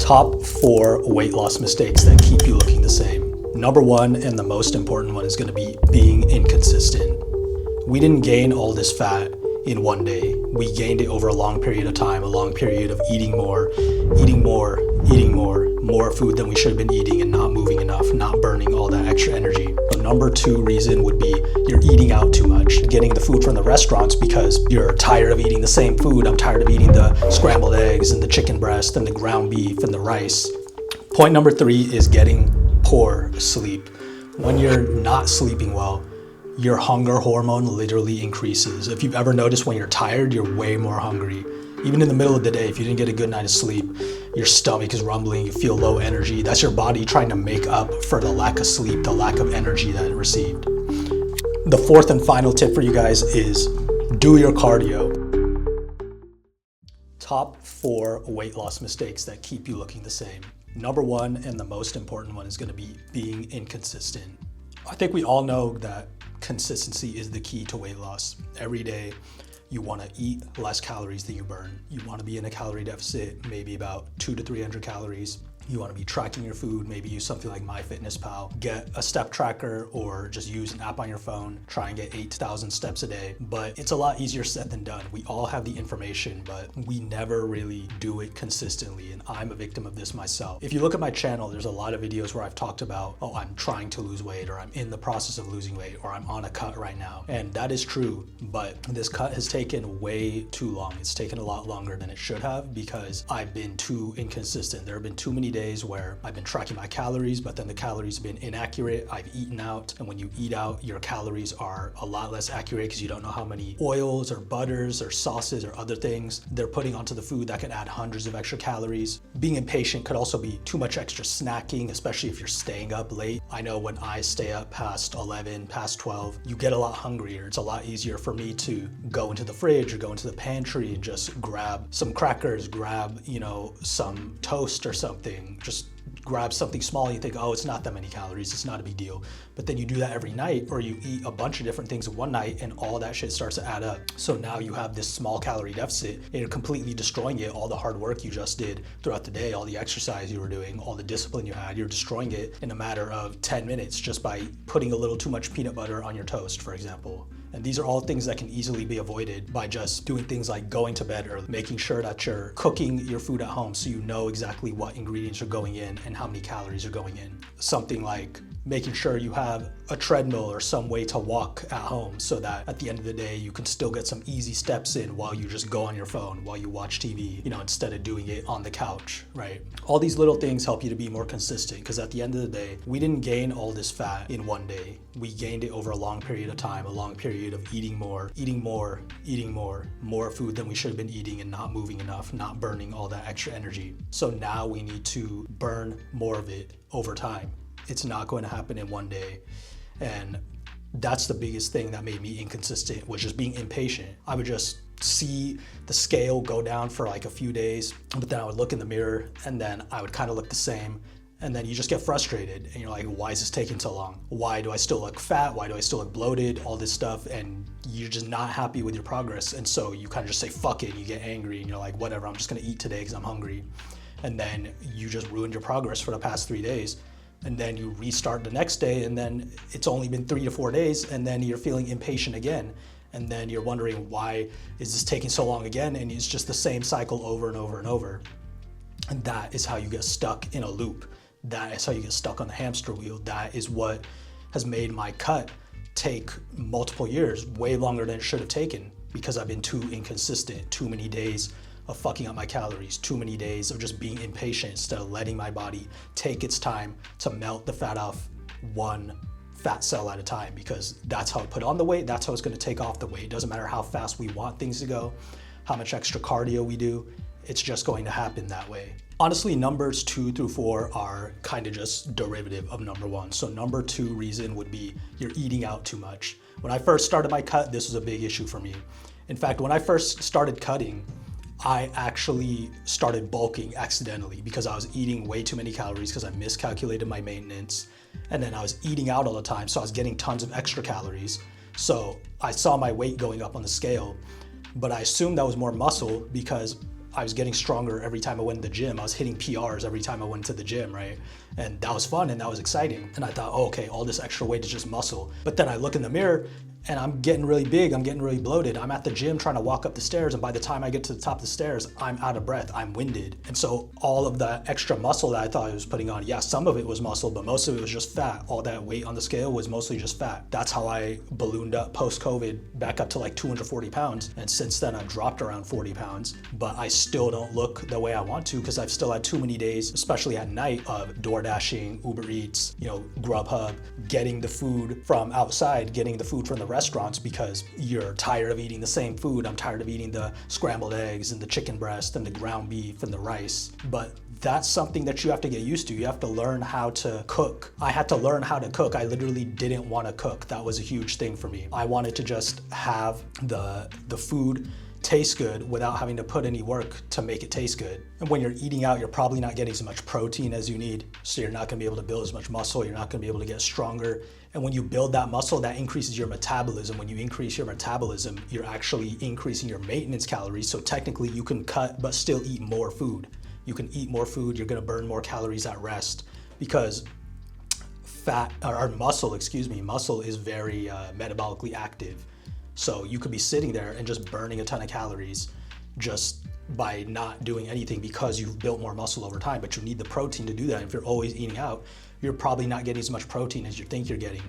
Top 4 weight loss mistakes that keep you looking the same. Number 1, and the most important one, is going to be being inconsistent. We didn't gain all this fat in one day. We gained it over a long period of time, a long period of eating more food than we should have been eating and not moving enough, not burning all that extra energy. The number 2 reason would be you're eating out too much, getting the food from the restaurants because you're tired of eating the same food. I'm tired of eating the scrambled eggs and the chicken breast and the ground beef and the rice. Point number 3 is getting poor sleep. When you're not sleeping well, your hunger hormone literally increases. If you've ever noticed when you're tired, you're way more hungry. Even in the middle of the day, if you didn't get a good night of sleep, your stomach is rumbling, you feel low energy. That's your body trying to make up for the lack of sleep, the lack of energy that it received. The 4th and final tip for you guys is do your cardio. Top 4 weight loss mistakes that keep you looking the same. Number 1, and the most important one, is going to be being inconsistent. I think we all know that consistency is the key to weight loss. Every day, you want to eat less calories than you burn. You want to be in a calorie deficit, maybe about 200 to 300 calories. You want to be tracking your food, maybe use something like MyFitnessPal. Get a step tracker or just use an app on your phone. Try and get 8,000 steps a day. But it's a lot easier said than done. We all have the information, but we never really do it consistently. And I'm a victim of this myself. If you look at my channel, there's a lot of videos where I've talked about, oh, I'm trying to lose weight, or I'm in the process of losing weight, or I'm on a cut right now. And that is true, but this cut has taken way too long. It's taken a lot longer than it should have because I've been too inconsistent. There have been too many days where I've been tracking my calories, but then the calories have been inaccurate. I've eaten out, and when you eat out, your calories are a lot less accurate because you don't know how many oils or butters or sauces or other things they're putting onto the food that could add hundreds of extra calories. Being impatient could also be too much extra snacking, especially if you're staying up late. I know when I stay up past 11, past 12, you get a lot hungrier. It's a lot easier for me to go into the fridge or go into the pantry and just grab some crackers, grab, some toast or something. Just grab something small and you think, oh, it's not that many calories, it's not a big deal. But then you do that every night, or you eat a bunch of different things in one night, and all that shit starts to add up. So now you have this small calorie deficit and you're completely destroying it. All the hard work you just did throughout the day, all the exercise you were doing, all the discipline you had, you're destroying it in a matter of 10 minutes just by putting a little too much peanut butter on your toast, for example. And these are all things that can easily be avoided by just doing things like going to bed early, making sure that you're cooking your food at home so you know exactly what ingredients are going in and how many calories are going in. Something like making sure you have a treadmill or some way to walk at home so that at the end of the day, you can still get some easy steps in while you just go on your phone, while you watch TV, instead of doing it on the couch, right? All these little things help you to be more consistent because at the end of the day, we didn't gain all this fat in one day. We gained it over a long period of time, a long period of eating more food than we should have been eating and not moving enough, not burning all that extra energy. So now we need to burn more of it over time. It's not going to happen in one day. And that's the biggest thing that made me inconsistent, was just being impatient. I would just see the scale go down for like a few days, but then I would look in the mirror and then I would kind of look the same. And then you just get frustrated and you're like, why is this taking so long? Why do I still look fat? Why do I still look bloated? All this stuff. And you're just not happy with your progress. And so you kind of just say, fuck it. And you get angry and you're like, whatever, I'm just going to eat today because I'm hungry. And then you just ruined your progress for the past 3 days. And then you restart the next day, and then it's only been 3 to 4 days, and then you're feeling impatient again. And then you're wondering, why is this taking so long again? And it's just the same cycle over and over and over. And that is how you get stuck in a loop. That is how you get stuck on the hamster wheel. That is what has made my cut take multiple years, way longer than it should have taken, because I've been too inconsistent, too many days of fucking up my calories, too many days of just being impatient instead of letting my body take its time to melt the fat off one fat cell at a time, because that's how it put on the weight, that's how it's going to take off the weight. It doesn't matter how fast we want things to go, how much extra cardio we do, it's just going to happen that way. Honestly, numbers 2 through 4 are kind of just derivative of number 1. So number 2 reason would be you're eating out too much. When I first started my cut, this was a big issue for me. In fact, when I first started cutting, I actually started bulking accidentally because I was eating way too many calories because I miscalculated my maintenance. And then I was eating out all the time, so I was getting tons of extra calories. So I saw my weight going up on the scale, but I assumed that was more muscle because I was getting stronger every time I went to the gym. I was hitting PRs every time I went to the gym, right? And that was fun and that was exciting. And I thought, oh, okay, all this extra weight is just muscle. But then I look in the mirror and I'm getting really big, I'm getting really bloated. I'm at the gym trying to walk up the stairs, and by the time I get to the top of the stairs, I'm out of breath, I'm winded. And so all of the extra muscle that I thought I was putting on, yeah, some of it was muscle, but most of it was just fat. All that weight on the scale was mostly just fat. That's how I ballooned up post-COVID back up to like 240 pounds. And since then I've dropped around 40 pounds, but I still don't look the way I want to because I've still had too many days, especially at night, of door dashing, Uber Eats, Grubhub, getting the food from outside, getting the food from the restaurants because you're tired of eating the same food. I'm tired of eating the scrambled eggs and the chicken breast and the ground beef and the rice. But that's something that you have to get used to. You have to learn how to cook. I had to learn how to cook. I literally didn't want to cook. That was a huge thing for me. I wanted to just have the food taste good without having to put any work to make it taste good. And when you're eating out, you're probably not getting as much protein as you need. So you're not gonna be able to build as much muscle. You're not gonna be able to get stronger. And when you build that muscle, that increases your metabolism. When you increase your metabolism, you're actually increasing your maintenance calories. So technically you can cut, but still eat more food. You can eat more food. You're gonna burn more calories at rest because muscle is very metabolically active. So you could be sitting there and just burning a ton of calories just by not doing anything because you've built more muscle over time, but you need the protein to do that. If you're always eating out, you're probably not getting as much protein as you think you're getting.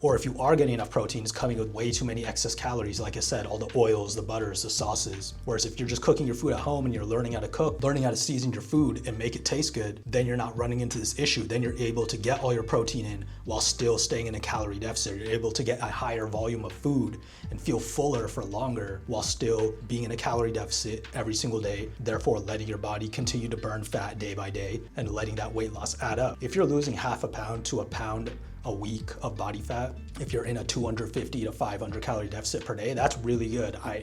Or if you are getting enough protein, it's coming with way too many excess calories. Like I said, all the oils, the butters, the sauces. Whereas if you're just cooking your food at home and you're learning how to cook, learning how to season your food and make it taste good, then you're not running into this issue. Then you're able to get all your protein in while still staying in a calorie deficit. You're able to get a higher volume of food and feel fuller for longer while still being in a calorie deficit every single day, therefore letting your body continue to burn fat day by day and letting that weight loss add up. If you're losing half a pound to a pound a week of body fat, if you're in a 250 to 500 calorie deficit per day, that's really good. I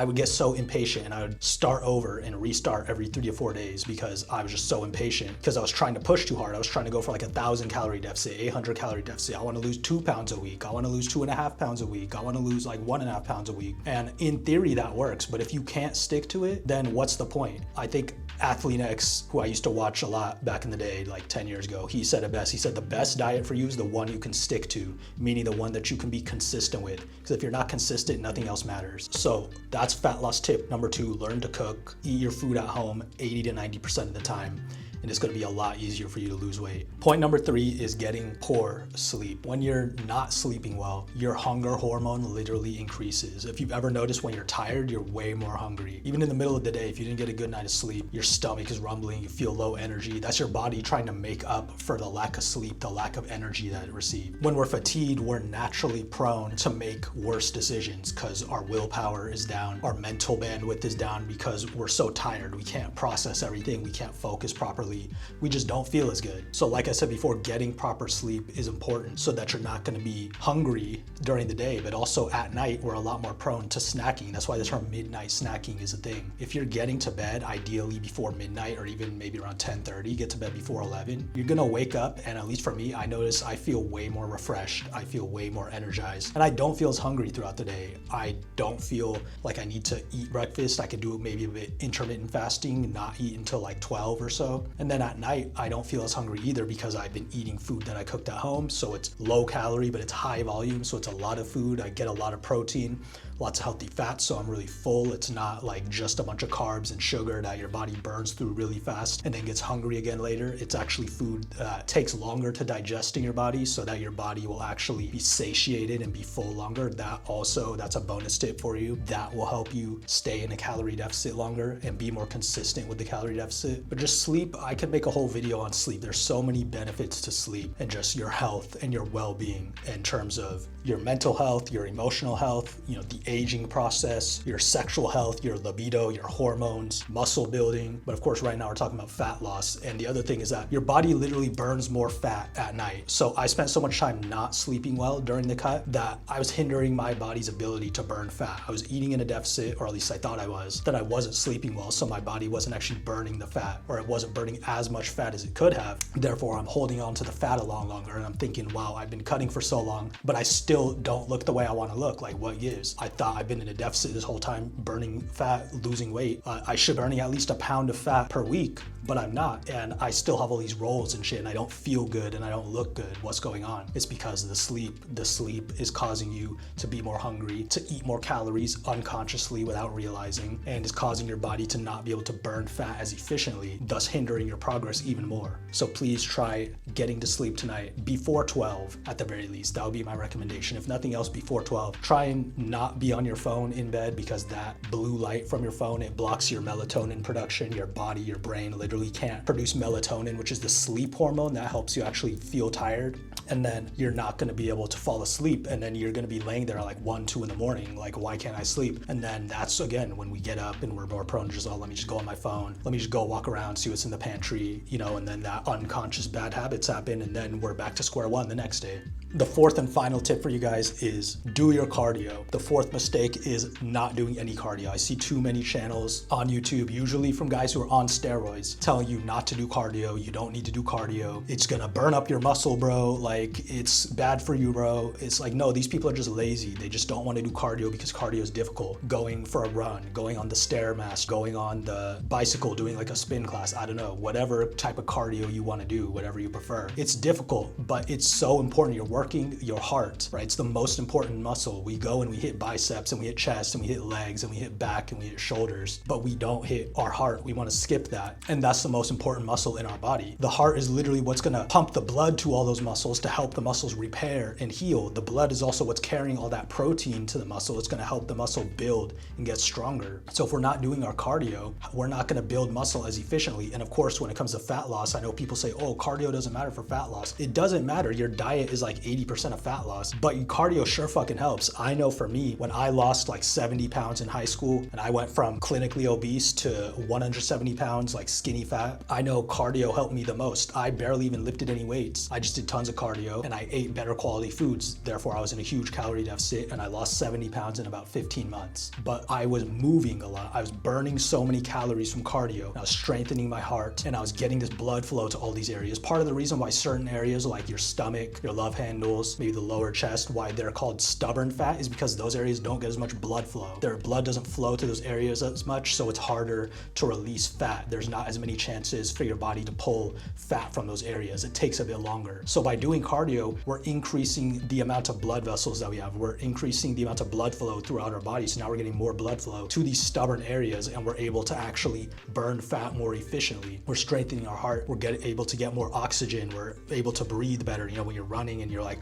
would get so impatient and I would start over and restart every 3 to 4 days because I was just so impatient because I was trying to push too hard. I was trying to go for like 1,000 calorie deficit, 800 calorie deficit. I want to lose 2 pounds a week. I want to lose 2.5 pounds a week. I want to lose like 1.5 pounds a week. And in theory that works, but if you can't stick to it, then what's the point? I think Athlete X, who I used to watch a lot back in the day, like 10 years ago, he said it best. He said the best diet for you is the one you can stick to, meaning the one that you can be consistent with. Because if you're not consistent, nothing else matters. So that's fat loss tip number 2, learn to cook, eat your food at home 80 to 90% of the time. And it's gonna be a lot easier for you to lose weight. Point number 3 is getting poor sleep. When you're not sleeping well, your hunger hormone literally increases. If you've ever noticed when you're tired, you're way more hungry. Even in the middle of the day, if you didn't get a good night of sleep, your stomach is rumbling, you feel low energy. That's your body trying to make up for the lack of sleep, the lack of energy that it received. When we're fatigued, we're naturally prone to make worse decisions because our willpower is down, our mental bandwidth is down because we're so tired. We can't process everything, we can't focus properly. We just don't feel as good. So like I said before, getting proper sleep is important so that you're not gonna be hungry during the day, but also at night, we're a lot more prone to snacking. That's why the term midnight snacking is a thing. If you're getting to bed, ideally before midnight or even maybe around 10:30, get to bed before 11, you're gonna wake up, and at least for me, I notice I feel way more refreshed. I feel way more energized, and I don't feel as hungry throughout the day. I don't feel like I need to eat breakfast. I could do maybe a bit intermittent fasting, not eat until like 12 or so. And then at night, I don't feel as hungry either because I've been eating food that I cooked at home. So it's low calorie, but it's high volume. So it's a lot of food. I get a lot of protein, lots of healthy fats. So I'm really full. It's not like just a bunch of carbs and sugar that your body burns through really fast and then gets hungry again later. It's actually food that takes longer to digest in your body so that your body will actually be satiated and be full longer. That's a bonus tip for you. That will help you stay in a calorie deficit longer and be more consistent with the calorie deficit. But just sleep, I could make a whole video on sleep. There's so many benefits to sleep and just your health and your well-being in terms of your mental health, your emotional health, the aging process, your sexual health, your libido, your hormones, muscle building. But of course, right now we're talking about fat loss. And the other thing is that your body literally burns more fat at night. So I spent so much time not sleeping well during the cut that I was hindering my body's ability to burn fat. I was eating in a deficit, or at least I thought I was, that I wasn't sleeping well. So my body wasn't actually burning the fat, or it wasn't burning as much fat as it could have. Therefore, I'm holding on to the fat a lot longer. And I'm thinking, wow, I've been cutting for so long, but I still don't look the way I want to look. Like, what gives? I thought I've been in a deficit this whole time, burning fat, losing weight. I should be burning at least a pound of fat per week, but I'm not. And I still have all these rolls and shit, and I don't feel good and I don't look good. What's going on? It's because of the sleep. The sleep is causing you to be more hungry, to eat more calories unconsciously without realizing, and is causing your body to not be able to burn fat as efficiently, thus hindering your progress even more. So please try getting to sleep tonight before 12 at the very least. That would be my recommendation. If nothing else, before 12. Try and not be on your phone in bed, because that blue light from your phone, it blocks your melatonin production. Your body, your brain literally can't produce melatonin, which is the sleep hormone that helps you actually feel tired. And then you're not going to be able to fall asleep, and then you're going to be laying there at like 1, 2 in the morning, like, why can't I sleep? And then that's again when we get up and we're more prone to just, oh, let me just go on my phone, let me just go walk around, see what's in the pantry, you know, and then that unconscious bad habits happen, and then we're back to square one the next day. The fourth and final tip for you guys is do your cardio. The fourth mistake is not doing any cardio. I see too many channels on YouTube, usually from guys who are on steroids, telling you not to do cardio. You don't need to do cardio. It's gonna burn up your muscle, bro. Like, it's bad for you, bro. It's like, no, these people are just lazy. They just don't want to do cardio because cardio is difficult. Going for a run, going on the Stairmaster, going on the bicycle, doing like a spin class, I don't know, whatever type of cardio you want to do, whatever you prefer. It's difficult, but it's so important. You're working your heart, right? It's the most important muscle. We go and we hit biceps and we hit chest and we hit legs and we hit back and we hit shoulders, but we don't hit our heart. We want to skip that. And that's the most important muscle in our body. The heart is literally what's going to pump the blood to all those muscles to help the muscles repair and heal. The blood is also what's carrying all that protein to the muscle. It's going to help the muscle build and get stronger. So if we're not doing our cardio, we're not going to build muscle as efficiently. And of course, when it comes to fat loss, I know people say, oh, cardio doesn't matter for fat loss. It doesn't matter. Your diet is like 80% of fat loss, but cardio sure fucking helps. I know for me, when I lost like 70 pounds in high school and I went from clinically obese to 170 pounds, like skinny fat, I know cardio helped me the most. I barely even lifted any weights. I just did tons of cardio and I ate better quality foods. Therefore, I was in a huge calorie deficit and I lost 70 pounds in about 15 months. But I was moving a lot. I was burning so many calories from cardio. I was strengthening my heart and I was getting this blood flow to all these areas. Part of the reason why certain areas like your stomach, your love handles, maybe the lower chest, why they're called stubborn fat, is because those areas don't get as much blood flow. Their blood doesn't flow to those areas as much, so it's harder to release fat. There's not as many chances for your body to pull fat from those areas. It takes a bit longer. So by doing cardio, we're increasing the amount of blood vessels that we have. We're increasing the amount of blood flow throughout our body. So now we're getting more blood flow to these stubborn areas and we're able to actually burn fat more efficiently. We're strengthening our heart. We're able to get more oxygen. We're able to breathe better. You know, when you're running and you're like,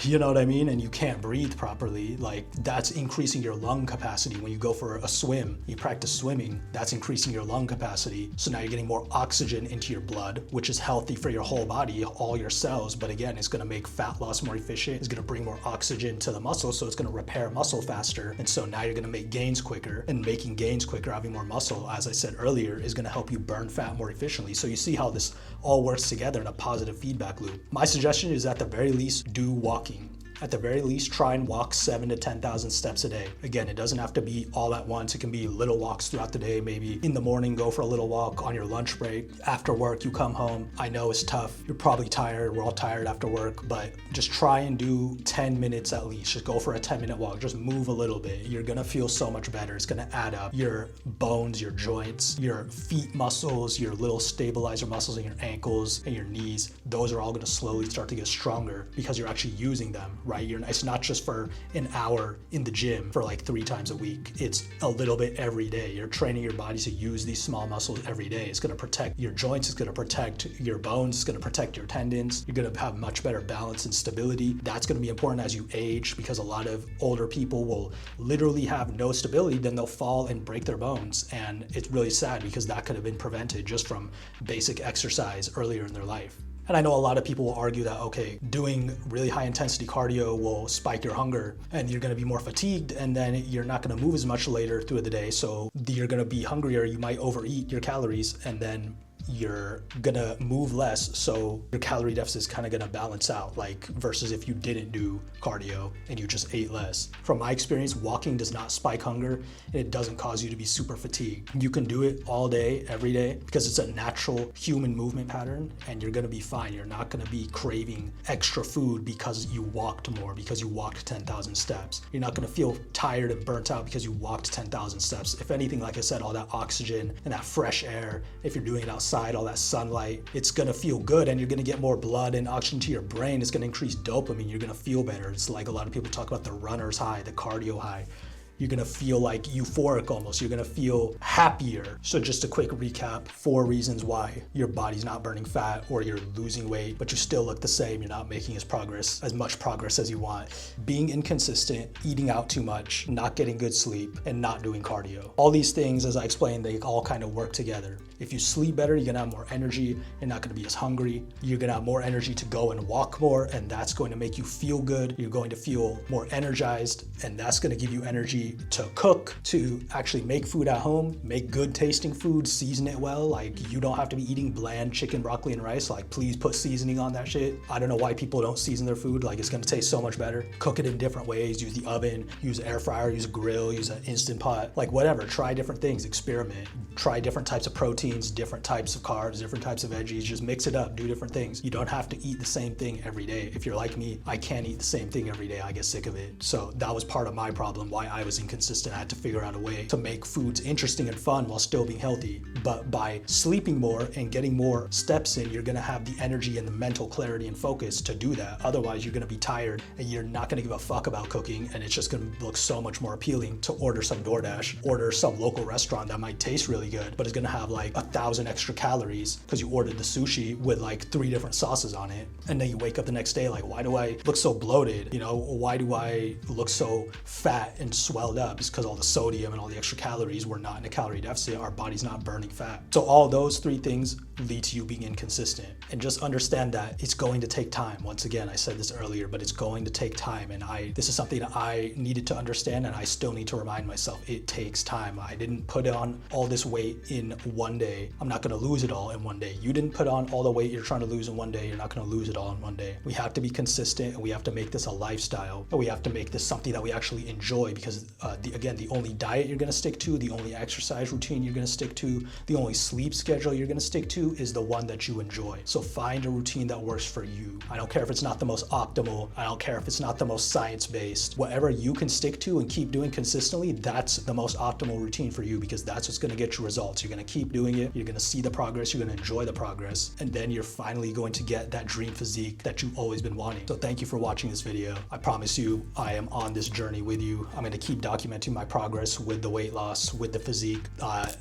you know what I mean? And you can't breathe properly, like that's increasing your lung capacity. When you go for a swim, you practice swimming, that's increasing your lung capacity. So now you're getting more oxygen into your blood, which is healthy for your whole body, all your cells. But again, it's gonna make fat loss more efficient. It's gonna bring more oxygen to the muscle. So it's gonna repair muscle faster. And so now you're gonna make gains quicker, and making gains quicker, having more muscle, as I said earlier, is gonna help you burn fat more efficiently. So you see how this all works together in a positive feedback loop. My suggestion is at the very least, do walking. At the very least, try and walk 7,000 to 10,000 steps a day. Again, it doesn't have to be all at once. It can be little walks throughout the day. Maybe in the morning, go for a little walk on your lunch break. After work, you come home. I know it's tough. You're probably tired. We're all tired after work, but just try and do 10 minutes at least. Just go for a 10-minute walk. Just move a little bit. You're gonna feel so much better. It's gonna add up. Your bones, your joints, your feet muscles, your little stabilizer muscles in your ankles and your knees, those are all gonna slowly start to get stronger because you're actually using them, right? It's not just for an hour in the gym for like 3 times a week. It's a little bit every day. You're training your body to use these small muscles every day. It's gonna protect your joints, it's gonna protect your bones, it's gonna protect your tendons. You're gonna have much better balance and stability. That's gonna be important as you age, because a lot of older people will literally have no stability, then they'll fall and break their bones. And it's really sad because that could have been prevented just from basic exercise earlier in their life. And I know a lot of people will argue that, okay, doing really high intensity cardio will spike your hunger and you're gonna be more fatigued, and then you're not gonna move as much later through the day. So you're gonna be hungrier, you might overeat your calories, and then you're gonna move less, so your calorie deficit is kind of gonna balance out, like versus if you didn't do cardio and you just ate less. From my experience, walking does not spike hunger, and it doesn't cause you to be super fatigued. You can do it all day, every day, because it's a natural human movement pattern, and you're gonna be fine. You're not gonna be craving extra food because you walked more, because you walked 10,000 steps. You're not gonna feel tired and burnt out because you walked 10,000 steps. If anything, like I said, all that oxygen and that fresh air, if you're doing it outside, all that sunlight, it's gonna feel good, and you're gonna get more blood and oxygen to your brain. It's gonna increase dopamine. You're gonna feel better. It's like a lot of people talk about the runner's high, the cardio high. You're gonna feel like euphoric almost. You're gonna feel happier. So just a quick recap, 4 reasons why your body's not burning fat or you're losing weight, but you still look the same. You're not making as much progress as you want. Being inconsistent, eating out too much, not getting good sleep, and not doing cardio. All these things, as I explained, they all kind of work together. If you sleep better, you're gonna have more energy. You're not gonna be as hungry. You're gonna have more energy to go and walk more, and that's going to make you feel good. You're going to feel more energized, and that's gonna give you energy to cook, to actually make food at home, make good tasting food, season it well. Like, you don't have to be eating bland chicken, broccoli, and rice. Like, please put seasoning on that shit. I don't know why people don't season their food. Like, it's gonna taste so much better. Cook it in different ways. Use the oven, use an air fryer, use a grill, use an Instant Pot. Like, whatever, try different things, experiment. Try different types of proteins, different types of carbs, different types of veggies. Just mix it up, do different things. You don't have to eat the same thing every day. If you're like me, I can't eat the same thing every day. I get sick of it. So that was part of my problem, why I was inconsistent. I had to figure out a way to make foods interesting and fun while still being healthy. But by sleeping more and getting more steps in, you're gonna have the energy and the mental clarity and focus to do that. Otherwise, you're gonna be tired and you're not gonna give a fuck about cooking, and it's just gonna look so much more appealing to order some DoorDash, order some local restaurant that might taste really good, but it's gonna have like 1,000 extra calories because you ordered the sushi with like 3 different sauces on it. And then you wake up the next day like, why do I look so bloated? You know, why do I look so fat and swelled up? It's because all the sodium and all the extra calories, we're not in a calorie deficit. Our body's not burning fat. So all those 3 things lead to you being inconsistent. And just understand that it's going to take time. Once again, I said this earlier, but it's going to take time. And this is something that I needed to understand, and I still need to remind myself, it takes time. I didn't put on all this weight in one day. I'm not gonna lose it all in one day. You didn't put on all the weight you're trying to lose in one day. You're not gonna lose it all in one day. We have to be consistent, and we have to make this a lifestyle, and we have to make this something that we actually enjoy, because the only diet you're gonna stick to, the only exercise routine you're gonna stick to, the only sleep schedule you're gonna stick to is the one that you enjoy. So find a routine that works for you. I don't care if it's not the most optimal. I don't care if it's not the most science-based. Whatever you can stick to and keep doing consistently, that's the most optimal routine for you, because that's what's gonna get you results. You're gonna keep doing it. You're gonna see the progress. You're gonna enjoy the progress. And then you're finally going to get that dream physique that you've always been wanting. So thank you for watching this video. I promise you, I am on this journey with you. I'm gonna keep documenting my progress with the weight loss, with the physique.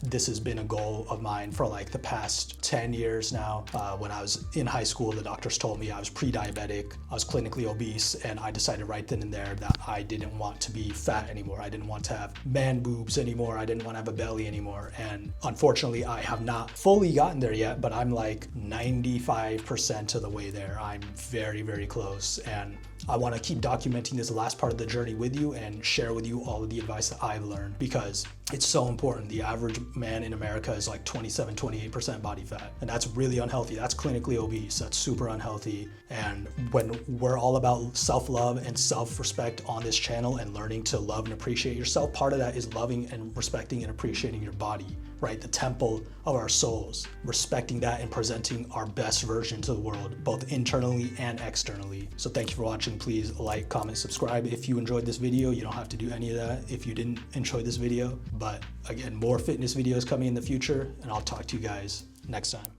This has been a goal of mine for like the past 10 years now. When I was in high school, the doctors told me I was pre-diabetic, I was clinically obese, and I decided right then and there that I didn't want to be fat anymore. I didn't want to have man boobs anymore. I didn't want to have a belly anymore. And unfortunately, I have not fully gotten there yet, but I'm like 95% of the way there. I'm very, very close. And I want to keep documenting this last part of the journey with you and share with you all of the advice that I've learned, because it's so important. The average man in America is like 27, 28% body fat, and that's really unhealthy. That's clinically obese. That's super unhealthy. And when we're all about self-love and self-respect on this channel and learning to love and appreciate yourself, part of that is loving and respecting and appreciating your body, right? The temple of our souls, respecting that and presenting our best version to the world, both internally and externally. So thank you for watching. Please like, comment, subscribe. If you enjoyed this video, you don't have to do any of that if you didn't enjoy this video. But again, more fitness videos coming in the future, and I'll talk to you guys next time.